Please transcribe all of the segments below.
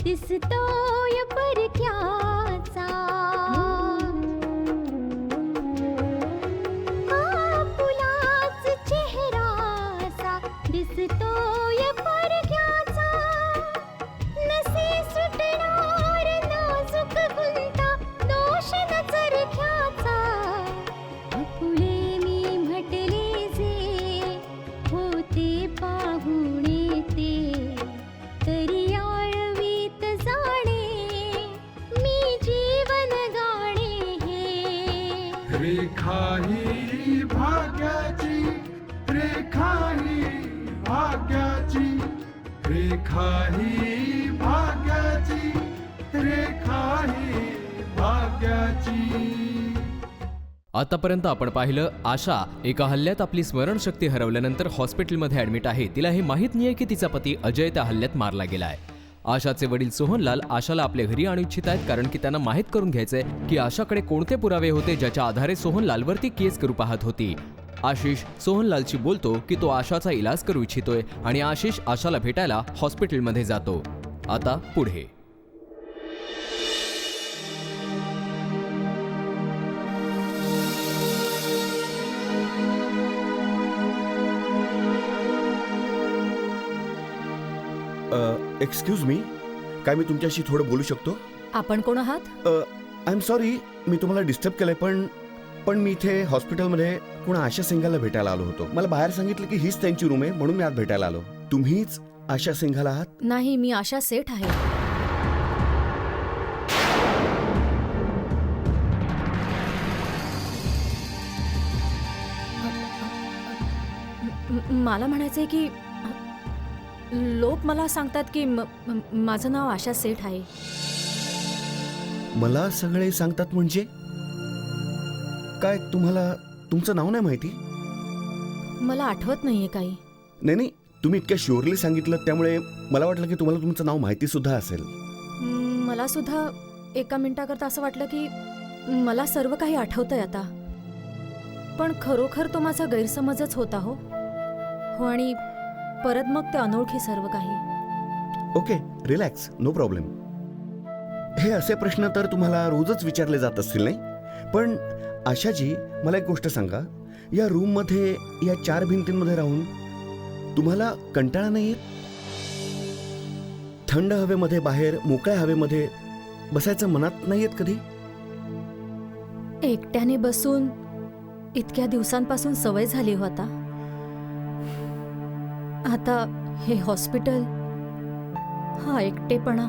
दिसतोय परक्याचा फुलाच चेहरासा दिसतोय परक्याचा नसे सुटणार नाजूक गुंता दोष न चरख्याचा फुले मी म्हटले जे होते पाहुणे ते तरी रेखा ही भाग्याची, रेखा ही भाग्याची, रेखा ही भाग्याची, रेखा ही भाग्याची. आतापर्यंत आपण पाहिलं आशा एका हल्ल्यात आपली स्मरणशक्ती हरवल्यानंतर हॉस्पिटलमध्ये ॲडमिट आहे. तिला हे माहीत नाहीये की तिचा पती अजय त्या हल्ल्यात मारला गेलाय. आशाचे वडील सोहनलाल आशाला आपल्या घरी आणू इच्छित आहेत कारण की त्यांना माहीत करून घ्यायचंय की आशाकडे कोणते पुरावे होते ज्याच्या आधारे सोहनलालवरती केस करू पाहत होती. आशिष सोहनलालशी बोलतो की तो आशाचा इलाज करू इच्छितोय आणि आशिष आशाला भेटायला हॉस्पिटलमध्ये जातो. आता पुढे एक्सक्यूज मी, काय मी तुमच्याशी थोडं बोलू शकतो? आपण कोण आहात? आय एम सॉरी, मी तुम्हाला डिस्टर्ब केलंय, पण मी इथे हॉस्पिटलमध्ये कोणा आशा सिंघाला भेटायला आलो होतो. मला बाहेर सांगितलं की हीच त्यांची रूम आहे म्हणून मी आज भेटायला आलो. तुम्हीच आशा सिंघाला आहात? नाही, मी आशा सेठ आहे. मला म्हणायचंय की लोक मला सांगतात की माझं नाव आशा सेठ आहे. मला सगळे सांगतात म्हणजे काय? तुम्हाला तुमचं नाव नाही माहिती? मला आठवत नाहीये काही. नाही, तुम्ही इतक्या शुअरली सांगितलं त्यामुळे मला वाटलं की तुम्हाला तुमचं नाव माहिती सुद्धा असेल. मला सुद्धा एका मिनिटाकरता असं वाटलं की मला सर्व काही आठवतंय आता, पण खरोखर तो माझा गैरसमजच होता. हो आणि परत मग ते अनोळखी सर्व काही. Okay, relax, no problem. हे असे प्रश्न तर तुम्हाला रोजच विचारले जात असतील नाही? पण आशाजी, मला एक गोष्ट सांगा, या रूममध्ये या 4 भिंतींमध्ये राहून तुम्हाला कंटाळा नाही येत? थंड हवेमध्ये बाहेर मोकळ्या हवेमध्ये बसायचं मनात नाही येत कधी? एकट्याने बसून इतक्या दिवसांपासून सवय झाली हो आता हे हॉस्पिटल, हा एकटेपणा,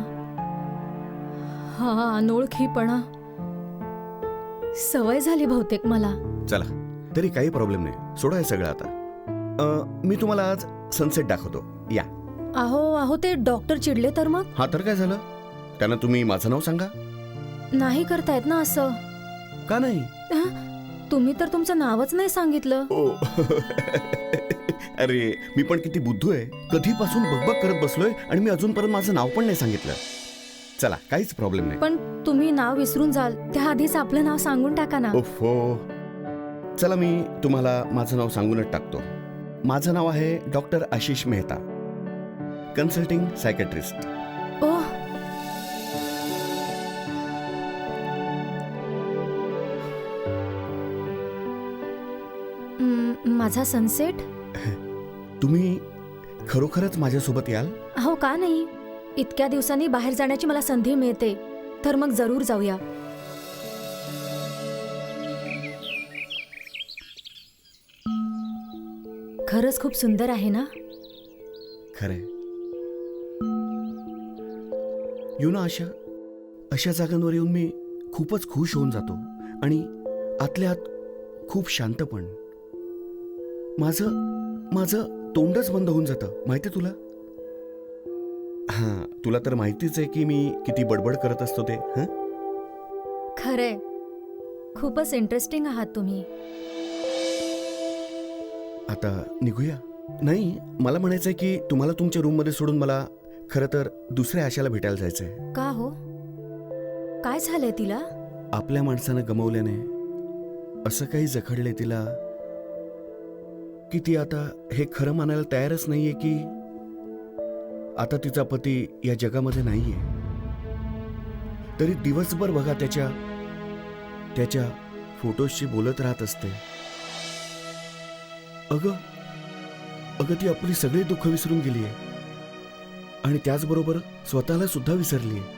हा अनोळखीपणा सवय झाली बहुतेक मला. चला, तरी काही प्रॉब्लेम नाही, सोडा हे सगळं आता. मी तुम्हाला आज सनसेट दाखवतो, या. अहो ते डॉक्टर चिडले तर मग? हा तर काय झालं? त्यांना तुम्ही माझं नाव सांगा. नाही करतायत ना असं? का नाही? तुम्ही तर तुमचं नावच नाही सांगितलं. अरे, मी पण किती बुद्धू आहे, कधीपासून बकबक करत बसलोय आणि मी अजूनपर्यंत माझं नाव पण नाही सांगितलं. चला, काहीच प्रॉब्लेम नाही. पण तुम्ही नाव विसरून जाल त्याआधीच आपलं नाव सांगून टाका ना. ओफो, चला मी तुम्हाला माझं नाव सांगूनच टाकतो. माझं नाव आहे doctor Ashish Mehta, consulting psychiatrist. Oh, माझा सनसेट. तुम्ही खरोखरच माझ्यासोबत याल? हो, का नाही? इतक्या दिवसांनी बाहेर जाण्याची मला संधी मिळते. तर मग जरूर जाऊया. खरंच खूप सुंदर आहे ना. खरंय. आशा, अशा जागांवर येऊन मी खूपच खुश होऊन जातो आणि आतल्या आत खूप शांत पण. माझं तोंडच बंद होऊन जातं, माहिती तुला. हां, तुला तर माहितीच आहे की मी किती बडबड करत असतो ते. हं, खरंय, खूपच इंटरेस्टिंग आहात तुम्ही. आता निघूया. नाही, मला म्हणायचंय की तुम्हाला तुमच्या रूममध्ये सोडून मला खरं तर दुसऱ्या आशाला भेटायला जायचंय. का हो, काय झालंय तिला? आपल्या माणसानं गमावल्याने असं काही जखडलंय तिला की ती आता हे खरं मानायला तयारच नाहीये की आता तिचा पती या जगामध्ये नाहीये. तरी दिवसभर बघा त्याच्या फोटोजशी बोलत राहत असते. अगं ती आपली सगळी दुःख विसरून गेली आहे आणि त्याचबरोबर स्वतःला सुद्धा विसरली आहे.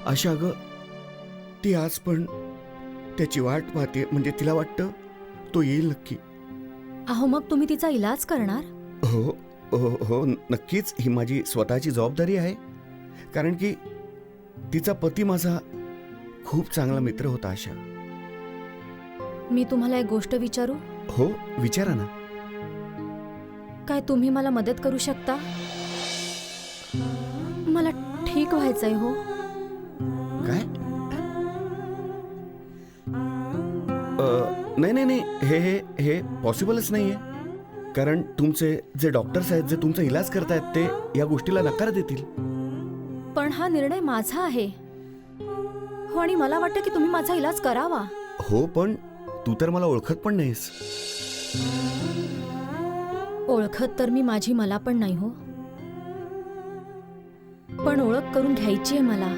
आशा, अगं ती आज पण त्याची वाट पाहते. म्हणजे तिला वाटतं तो येईल नक्की. अहो, मग तुम्ही तिचा इलाज करणार? हो हो हो, नक्कीच. ही माझी स्वतःची जबाबदारी आहे. कारण की तिचा पती माझा खूप चांगला मित्र होता. आशा, मी तुम्हाला एक गोष्ट विचारू? हो, विचारा ना. काय तुम्ही मला मदत करू शकता? मला ठीक व्हायचंय हो. काय? नाही, हे पॉसिबलच नाहीये. कारण तुमचे जे डॉक्टर्स आहेत, जे तुमचा इलाज करतायत, ते या गोष्टीला नकार देतील. पण हा निर्णय माझा आहे हो, आणि मला वाटतं की तुम्ही माझा इलाज करावा. हो, पण तू तर मला ओळखत पण नाहीस. ओळखत तर मी माझी मला पण नाही हो, पण ओळख करून घ्यायची आहे मला.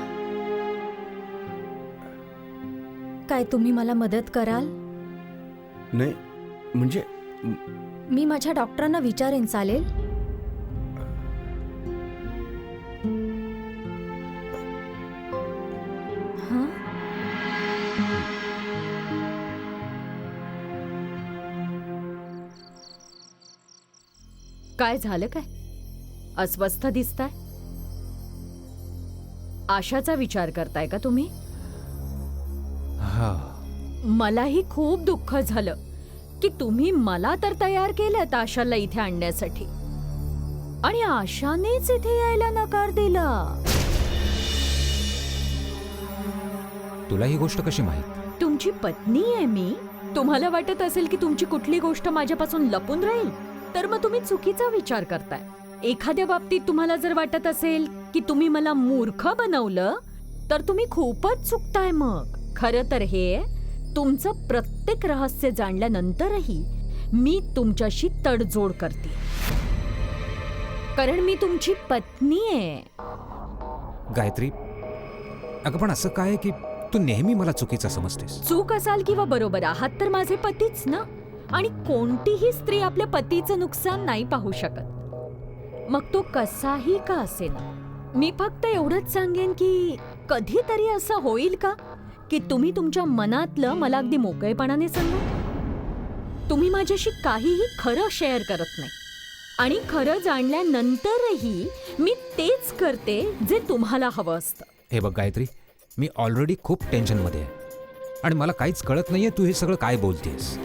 काय तुम्ही मला मदत कराल? नाही, म्हणजे मी माझ्या डॉक्टरांना विचारेन, चालेल? हां, काय झालं? काय अस्वस्थ दिसताय? आशाचा विचार करताय का तुम्ही? मलाही खूप दुःख झालं की तुम्ही मला तर तयार केलं आशाला इथे आणण्यासाठी आणि आशानेच इथे यायला नकार दिला. तुला ही गोष्ट कशी माहित? तुमची पत्नी आहे मी. तुम्हाला वाटत असेल की तुमची कुठली गोष्ट माझ्यापासून लपून राहील, तर मग तुम्ही चुकीचा विचार करताय. एखाद्या बाबतीत तुम्हाला जर वाटत असेल की तुम्ही मला मूर्ख बनवलं, तर तुम्ही खूपच चुकताय. मग खरं तर हे तुमचं प्रत्येक रहस्य जाणल्यानंतरही मी तुमच्याशी तडजोड करते, कारण मी तुमची पत्नी आहे. गायत्री, अगं पण असं काय की तू नेहमी मला चुकीचा समजतेस? चूक असाल किंवा बरोबर आहात तर माझे पतीच ना. आणि कोणतीही स्त्री आपल्या पतीचं नुकसान नाही पाहू शकत, मग तो कसाही का असेना. मी फक्त एवढंच सांगेन की कधीतरी असं होईल का की तुम्ही तुमच्या मनातलं मला अगदी मोकळेपणाने सांगा. तुम्ही माझ्याशी काहीही खरं शेअर करत नाही आणि खरं जाणल्यानंतरही मी तेच करते जे तुम्हाला हवं असतं. हे बघ गायत्री, मी ऑलरेडी खूप टेन्शनमध्ये आहे आणि मला काहीच कळत नाहीये तू हे सगळं काय बोलतेस.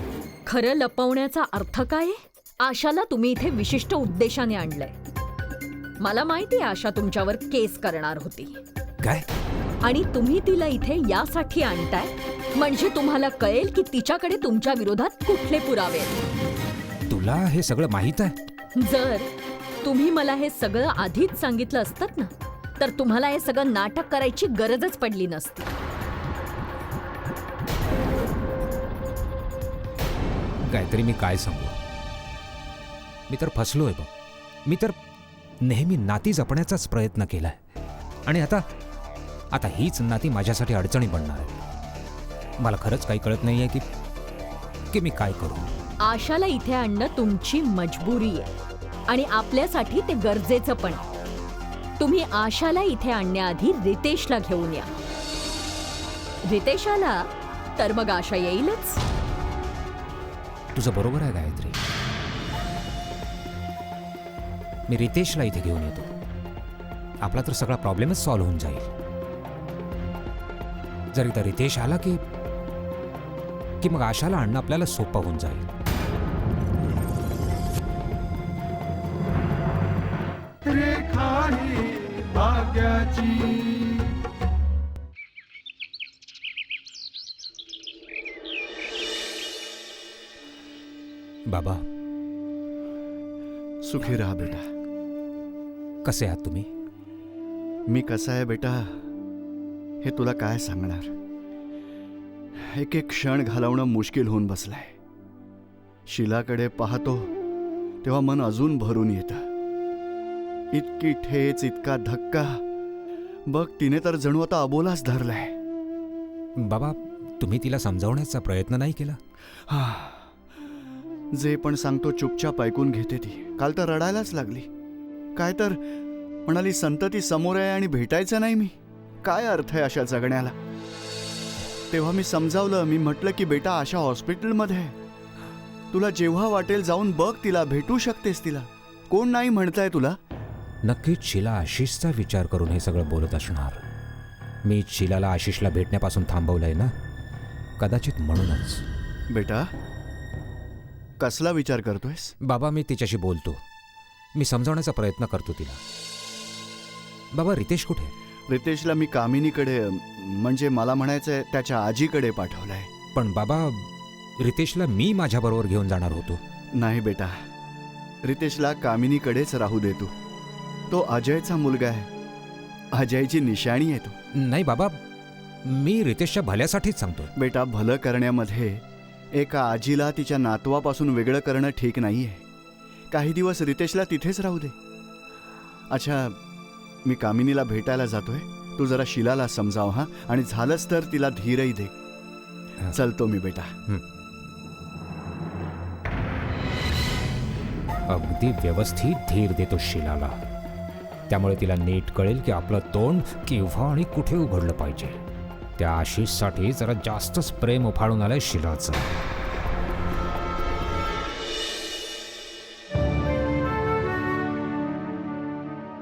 खरं लपवण्याचा अर्थ काय आहे? आशाला तुम्ही इथे विशिष्ट उद्देशाने आणलंय. मला माहिती आहे आशा तुमच्यावर केस करणार होती. काय? आणि तुम्ही तिला इथे यासाठी आणताय म्हणजे तुम्हाला कळेल की तिच्याकडे तुमच्या विरोधात कुठले पुरावे आहेत. तुला हे सगळं माहित आहे? जर तुम्ही मला हे सगळं आधीच सांगितलं असतं ना, तर तुम्हाला हे सगळं नाटक करायची गरजच पडली नसती. गायत्री, मी काय सांगू? मी तर फसलोय बघ. मी तर नेहमी नाती जपण्याचाच प्रयत्न केलाय आणि आता हीच नाती माझ्यासाठी अडचणी बनणार आहे. मला खरंच काही कळत नाहीये की मी काय करू. आशाला इथे आणणं तुमची मजबुरी आहे आणि आपल्यासाठी ते गरजेचं पण. तुम्ही आशाला इथे आणण्याआधी रितेशला घेऊन या. रितेश आला तर मग आशा येईलच. तुझं बरोबर आहे गायत्री. मी रितेशला इथे घेऊन येतो. आपला तर सगळा प्रॉब्लेमच सॉल्व्ह होऊन जाईल. जर इथं रितेश आला की मग आशाला आणणं आपल्याला सोपं होऊन जाईल. रेखा ही भाग्याची. बाबा, सुखी राहा बेटा. कसे आहात तुम्ही? मी कसा आहे बेटा हे तुला काय सांगणार. एक एक क्षण घालवणं मुश्किल होऊन बसलंय. शिलाकडे पाहतो तेव्हा मन अजून भरून येतं. इतकी ठेच, इतका धक्का. बघ, तिने तर जणू आता अबोलाच धरलाय. बाबा, तुम्ही तिला समजावण्याचा प्रयत्न नाही केला? हा, जे पण सांगतो चुपचाप ऐकून घेते ती. काल तर रडायलाच लागली. काय तर म्हणाली, संतती समोर आहे आणि भेटायचं नाही मी. काय अर्थ आहे अशा जगण्याला. तेव्हा मी समजावलं. मी म्हटलं की बेटा, आशा हॉस्पिटलमध्ये आहे. तुला जेव्हा वाटेल जाऊन बघ तिला, भेटू शकतेस तिला. कोण नाही म्हणताय तुला. नक्कीच शीला आशिषचा विचार करून हे सगळं बोलत असणार. मी शीलाला आशिषला भेटण्यापासून थांबवलंय ना, कदाचित म्हणूनच. बेटा, कसला विचार करतोयस. बाबा, मी तिच्याशी बोलतो. मी समजावण्याचा प्रयत्न करतो तिला. बाबा, रितेश कुठे? रितेशला मी कामिनीकडे, म्हणजे मला म्हणायचंय त्याच्या आजीकडे पाठवलंय. पण बाबा, रितेशला मी माझ्याबरोबर घेऊन जाणार होतो. नाही बेटा, रितेशला कामिनीकडेच राहू दे तू. तो अजयचा मुलगा आहे. अजयची निशाणी आहे तो. नाही बाबा, मी रितेशच्या भल्यासाठीच सांगतोय. बेटा, भलं करण्यामध्ये एका आजीला तिच्या नातवापासून वेगळं करणं ठीक नाहीये. काही दिवस रितेशला तिथेच राहू दे. अच्छा, मी कामिनीला भेटायला जातोय. तू जरा शीलाला समजाव हा, आणि झालंच तर तिला धीरही दे. चलतो मी बेटा. अगदी व्यवस्थित धीर देतो शीलाला. त्यामुळे तिला नीट कळेल की आपलं तोंड केव्हा आणि कुठे उघडलं पाहिजे. त्या आशिषसाठी जरा जास्तच प्रेम उफाळून आलंय शीलाचं.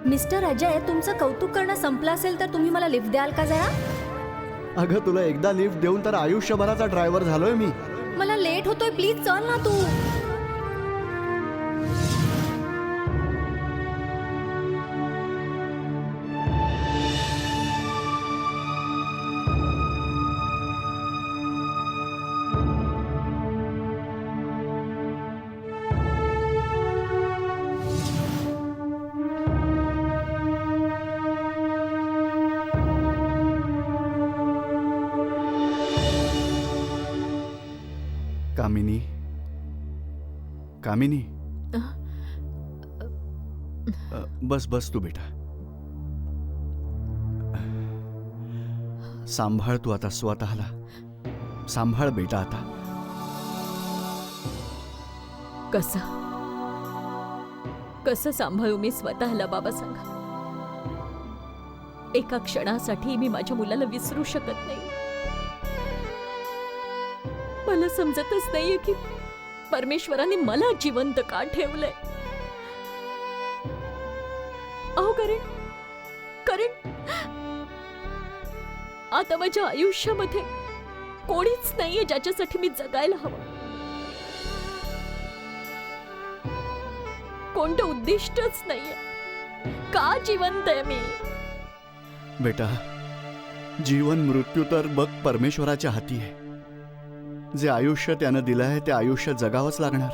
मिस्टर अजय, तुमचं कौतुक करणं संपलं असेल तर तुम्ही मला लिफ्ट द्याल का जरा? अगं, तुला एकदा लिफ्ट देऊन तर आयुष्यभराचा ड्रायव्हर झालोय मी. मला लेट होतोय, प्लीज चल ना तू. कामिनी, कामिनी, बस बस तू बेटा. सांभाळ तू आता स्वतःला. सांभाळ बेटा आता. कसं सांभाळू मी स्वतःला बाबा, सांगा. एका क्षणासाठी मी माझ्या मुलाला विसरू शकत नाही. मला समजतच नाहीये की परमेश्वराने मला जिवंत का ठेवलंय. अहो करण, आता माझ्या आयुष्यामध्ये कोणीच नाहीये ज्याच्यासाठी मी जगायला हवं. कोणतं उद्दिष्टच नाहीये. का जिवंत आहे मी. बेटा, जीवन मृत्यू तर बघ परमेश्वराच्या हाती आहे. जे आयुष्य त्यानं दिलं आहे ते आयुष्य जगावंच लागणार.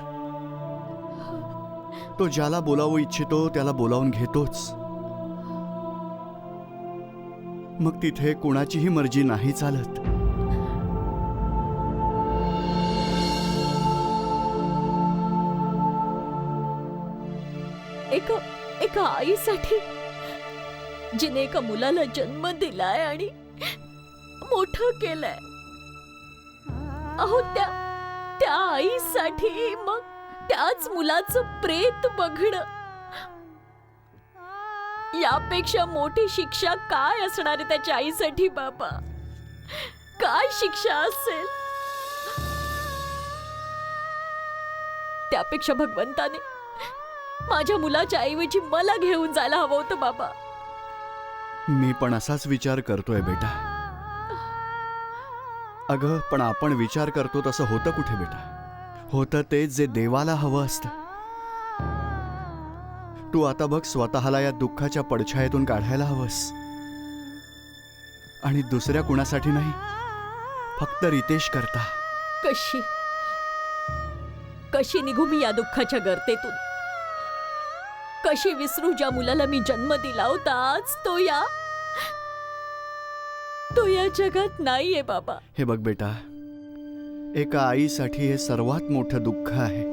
तो ज्याला बोलावू इच्छितो त्याला बोलावून घेतोच. मग तिथे कोणाचीही मर्जी नाही चालत. एका आईसाठी जिने एका मुलाला जन्म दिलाय आणि मोठं केलंय, अहो त्या आईसाठी मग त्याच मुलाचं प्रेत बघणं यापेक्षा मोठी शिक्षा काय असणार आहे त्याच्या आईसाठी बाबा? काय शिक्षा असेल? त्यापेक्षा भगवंताने माझ्या मुलाच्या ऐवजी मला घेऊन जायला हवं होतं बाबा. मी पण असाच विचार करतोय बेटा. अगं पण आपण विचार करतो तसं होतं कुठे बेटा? होतं तेच जे देवाला हवं असतं. तू आता बघ स्वतःला या दुःखाच्या पडछायेतून काढायला हवंस, आणि दुसऱ्या कुणासाठी नाही, फक्त रितेश करता. कशी कशी निघू मी या दुःखाच्या गर्तेतून? कशी विसरू ज्या मुलाला मी जन्म दिला होता? आज तो या जगात नाहीये बाबा. हे बघ बेटा, एका आईसाठी हे सर्वात मोठं दुःख आहे.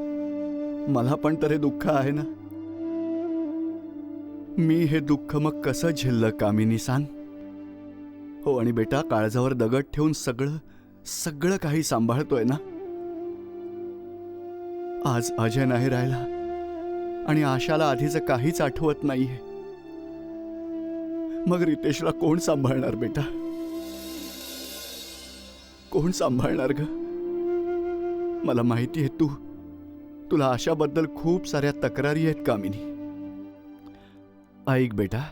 मला पण तर हे दुःख आहे ना. मी हे दुःख मग कसं झेललं कामिनी सांग? हो, आणि बेटा काळजावर दगड ठेवून सगळं काही सांभाळतोय ना. आज अजय नाही राहिला आणि आशाला आधीचं काहीच आठवत नाहीये. मग रितेशला कोण सांभाळणार बेटा? कोण सांभाळणार ग? मला माहिती आहे तुला आशाबद्दल खूप साऱ्या तक्रारी आहेत कामिनी. ऐक बेटा,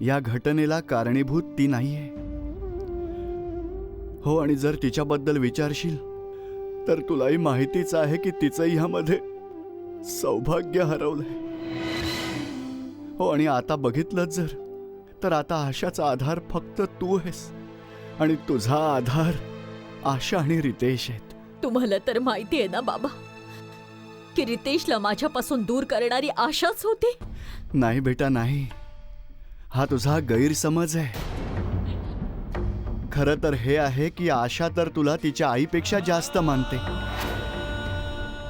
या घटनेला कारणीभूत ती नाहीये. हो, आणि जर तिच्याबद्दल विचारशील तर तुलाही माहितीच आहे की तिचंही ह्यामध्ये सौभाग्य हरवलंय. हो, आणि आता बघितलं जर तर आता आशाचा आधार फक्त तू आहेस, आणि तुझा आधार आशा आणि रितेश आहेत. तुम्हाला तर माहिती आहे ना बाबा की रितेशला माझ्यापासून दूर करणारी आशाच होती. नाही बेटा नाही, हा तुझा गैरसमज आहे. खरं तर हे आहे की आशा तर तुला तिच्या आईपेक्षा जास्त मानते.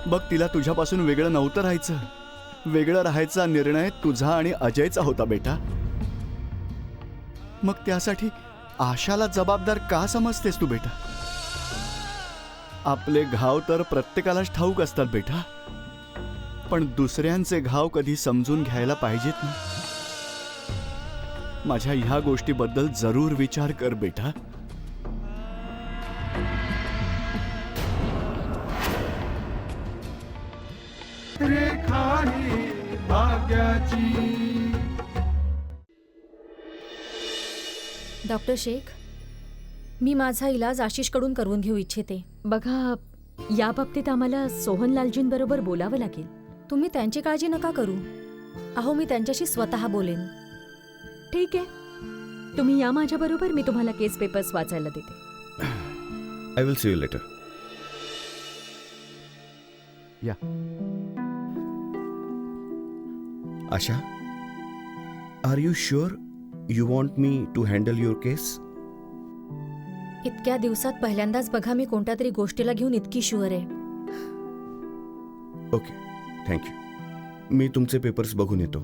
बघ, तिला तुझ्यापासून वेगळं नव्हतं राहायचं. वेगळं राहायचा निर्णय तुझा आणि अजयचा होता बेटा. मग त्यासाठी आशाला जबाबदार का समजतेस तू बेटा? आपले घाव तर प्रत्येकालाच ठाऊक असतात बेटा, पण दुसऱ्यांचे घाव कधी समजून घ्यायला पाहिजेत ना. माझ्या ह्या गोष्टीबद्दल जरूर विचार कर बेटा. रेखा ही भाग्याची. डॉक्टर शेख, मी माझा इलाज आशिषकडून करून घेऊ इच्छिते. बघा, या बाबतीत आम्हाला सोहनलालजींबरोबर बोलावं लागेल. तुम्ही त्यांची काळजी नका करू. अहो, मी त्यांच्याशी स्वतः बोलेन. ठीक आहे, तुम्ही या माझ्याबरोबर. मी तुम्हाला केस पेपर्स वाचायला देते. I will see you later. या. Asha, are you sure you want me to handle your case? इतक्या दिवसात पहिल्यांदाच बघा मी कोणत्या तरी गोष्टीला घेऊन इतकी शुअर आहे. Okay, thank you. मी तुमचे पेपर्स बघून येतो.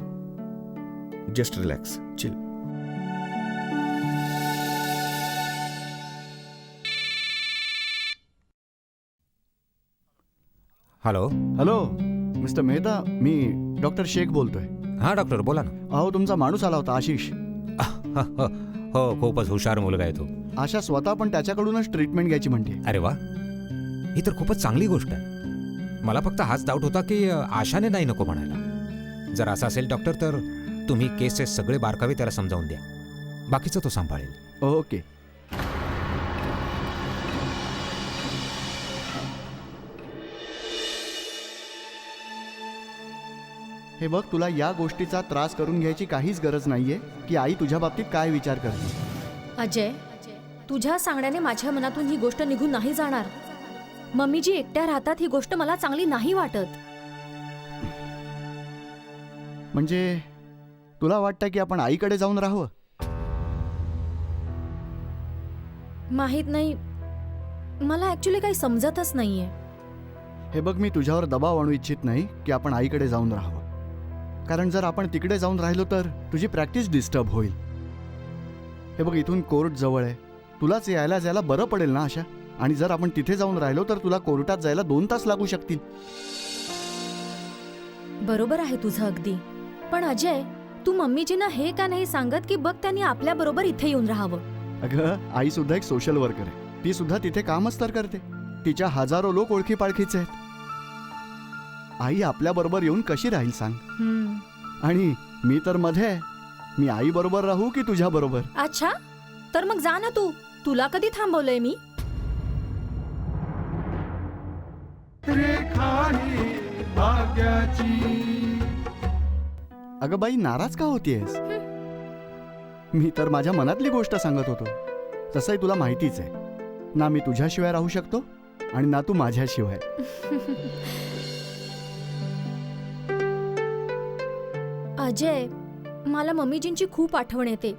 Just relax, chill. Hello. Hello mister Mehta, मी डॉक्टर शेख बोलतोय. हां डॉक्टर, बोला ना. अहो, तुमचा माणूस आला होता, आशिष. हो, खूपच हुशार मुलगा आहे तो. आशा स्वतः पण त्याच्याकडूनच ट्रीटमेंट घ्यायची म्हणते. अरे वा, ही तर खूपच चांगली गोष्ट आहे. मला फक्त हाच डाऊट होता की आशाने नाही नको म्हणायला. जर असं असेल डॉक्टर, तर तुम्ही केसचे सगळे बारकावे त्याला समजावून द्या. बाकीचं तो सांभाळेल. ओके. हे बघ, तुला या गोष्टीचा त्रास करून घ्यायची काहीच गरज नाहीये की आई तुझ्या बाबतीत काय विचार करते. अजय, तुझ्या सांगण्याने माझ्या मनातून ही गोष्ट निघून नाही जाणार. मम्मी जी एकट्या राहतात ही गोष्ट मला चांगली नाही वाटत. म्हणजे तुला वाटतं की आपण आईकडे जाऊन राहावं? माहित नाही, मला ऍक्च्युली काही समजतच नाहीये. हे बघ, मी तुझ्यावर दबाव आणू इच्छित नाही की आपण आईकडे जाऊन राहावं. कारण जर आपण तिकडे जाऊन राहिलो तर तुझी प्रॅक्टिस डिस्टर्ब होईल. हे बघ, इथून कोर्ट जवळ आहे. तुलाच यायला जायला बरं पडेल ना आशा? आणि जर आपण तिथे जाऊन राहिलो तर तुला कोर्टात जायला 2 तास लागू शकतील. बरोबर आहे तुझं अगदी. पण अजय, तू मम्मीजींना हे का नाही सांगत की बघ त्यांनी आपल्या बरोबर इथे येऊन राहावं. अगं आई सुद्धा एक सोशल वर्कर आहे. ती सुद्धा तिथे कामच तर करते. तिच्या हजारो लोक ओळखी पाळखीचे आहेत. आई आपल्या बरोबर येऊन कशी राहील सांग. आणि मी तर मध्ये आहे. मी आई बरोबर राहू की तुझ्या बरोबर? अच्छा, तर मग जा ना तू. तुला कधी थांबवलंय मी? रेखा ही भाग्याची. अगं बाई, नाराज का होतीयस? मी तर माझ्या मनातली गोष्ट सांगत होतो. तसंही तुला माहितीच आहे ना, मी तुझ्याशिवाय राहू शकतो आणि ना तू माझ्याशिवाय. अजय, मला मम्मीजींची खूप आठवण येते.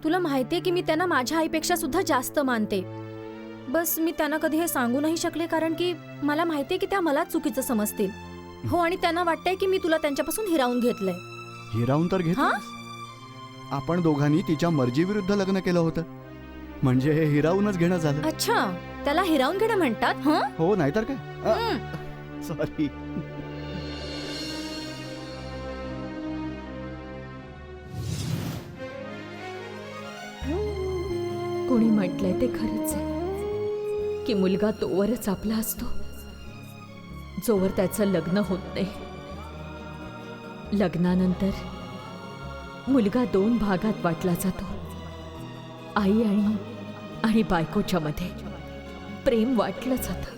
तुला माहितीये की मी त्यांना माझ्या आईपेक्षा सुद्धा जास्त मानते. बस मी त्यांना कधी हे सांगू नाही शकले कारण की मला माहितीये की त्या मला चुकीचं समजतील. हो, आणि त्यांना वाटतंय की मी तुला त्यांच्यापासून हिरावून घेतलंय. हिरावून तर घेत. हा? आपण दोघांनी तिच्या मर्जीविरुद्ध लग्न केलं होतं, म्हणजे हे हिरावूनच घेणं झालं. अच्छा, त्याला हिरावून घेणं म्हणतात? हं? हो, नाहीतर काय. सॉरी. कोणी म्हटलंय ते खरंच आहे की मुलगा तोवरच आपला असतो जोवर त्याचं लग्न होत नाही. लग्नानंतर मुलगा 2 भागात वाटला जातो. आई आणि बायकोच्या मध्ये प्रेम वाटलं जातं.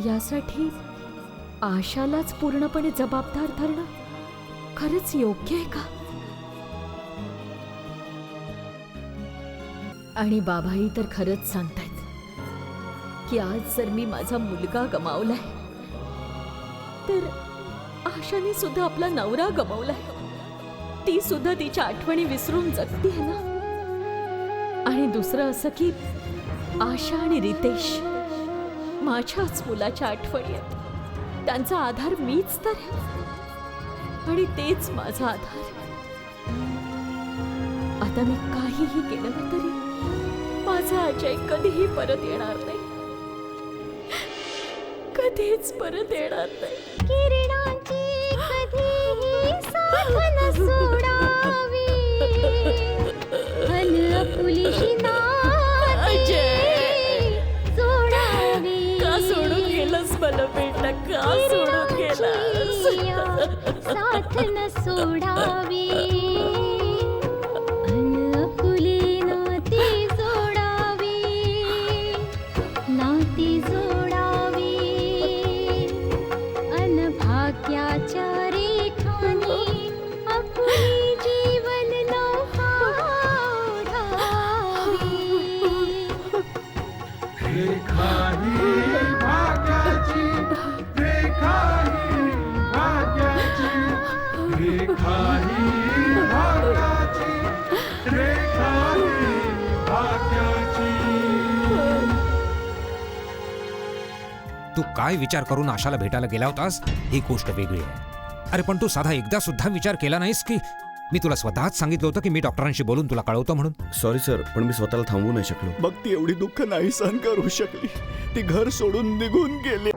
यासाठी आशालाच पूर्णपणे जबाबदार धरणं खरंच योग्य आहे का? आणि बाबाही तर खरंच सांगतायत की आज जर मी माझा मुलगा गमावलाय तर आशाने सुद्धा आपला नवरा गमावलाय. ती सुद्धा तिच्या आठवणी विसरून जगतीये ना. आणि दुसरं असं की आशा आणि रितेश माझ्याच मुलाच्या आठवणी आहेत. त्यांचा आधार मीच तर आहे आणि तेच माझा आधार. आता मी काहीही केलं ना तरी माझा अजय कधीही परत येणार नाही. कधीच परत येणार नाही. किरणांची कधीही साथ न सोडावी, अन आपुलीशी नाती जोडावी. का सोडून गेलंस मला बेटा? का सोडून गेलास? साथ न सोडावी, अन आपुली नाती जोडावी, नाती जोडावी, अन भाग्याच्या रेखानी आपुली जीवन नौका ओढावी. रेखा ही भाग्याची. रेखा ही भाग्याची. रेखा ही भाग्याची. रेखा ही भाग्याची. तू काय विचार करून आशाला भेटायला गेला होतास ही गोष्ट वेगळी आहे. अरे पण तू साधा एकदा सुद्धा विचार केला नाहीस की मी तुला स्वतःच सांगितलं होतं की मी डॉक्टरांशी बोलून तुला कळवतो म्हणून? सॉरी सर, पण मी स्वतःला थांबवू नाही शकलो. बघ, ती एवढी दुःख नाही सहन करू शकली. ती घर सोडून निघून गेली.